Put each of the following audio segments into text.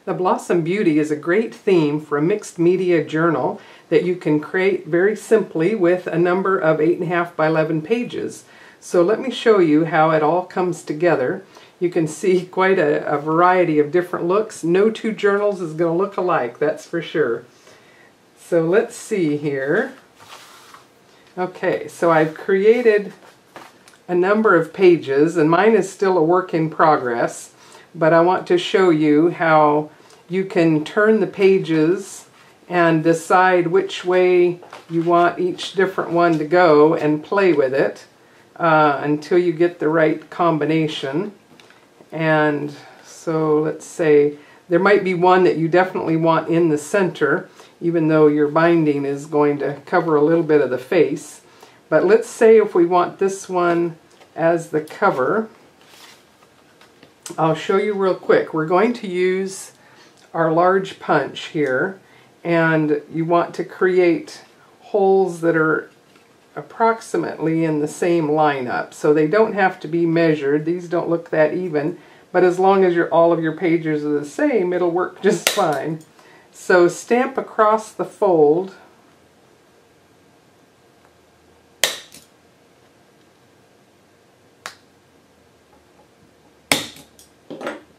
The Blossom Beauty is a great theme for a mixed media journal that you can create very simply with a number of 8.5 by 11 pages. So let me show you how it all comes together. You can see quite a variety of different looks. No two journals is going to look alike, that's for sure. So let's see here. Okay, so I've created a number of pages, and mine is still a work in progress, but I want to show you how you can turn the pages and decide which way you want each different one to go and play with it until you get the right combination. And so let's say there might be one that you definitely want in the center, even though your binding is going to cover a little bit of the face. But let's say if we want this one as the cover, I'll show you real quick. We're going to use our large punch here, and you want to create holes that are approximately in the same lineup. So they don't have to be measured. These don't look that even, but as long as all of your pages are the same, it'll work just fine. So stamp across the fold.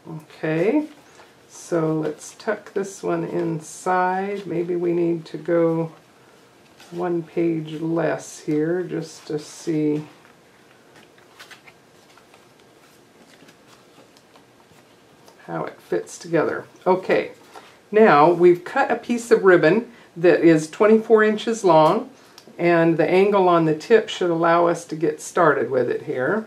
Okay, so let's tuck this one inside. Maybe we need to go one page less here just to see. How it fits together. Okay, now we've cut a piece of ribbon that is 24 inches long, and the angle on the tip should allow us to get started with it here.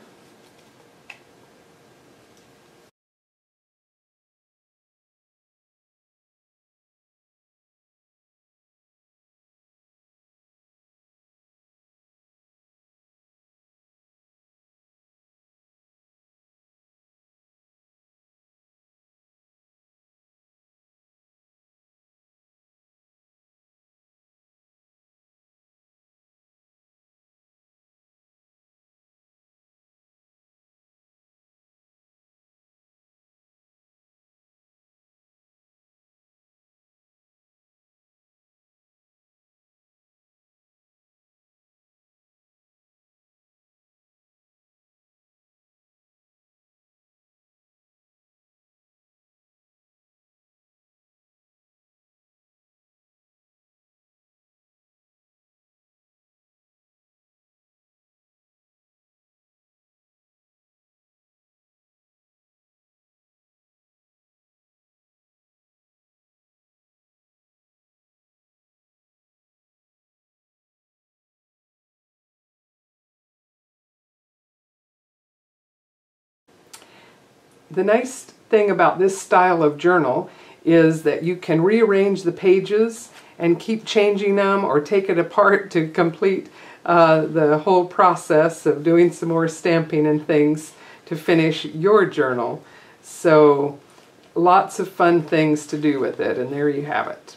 The nice thing about this style of journal is that you can rearrange the pages and keep changing them or take it apart to complete the whole process of doing some more stamping and things to finish your journal. So lots of fun things to do with it, and there you have it.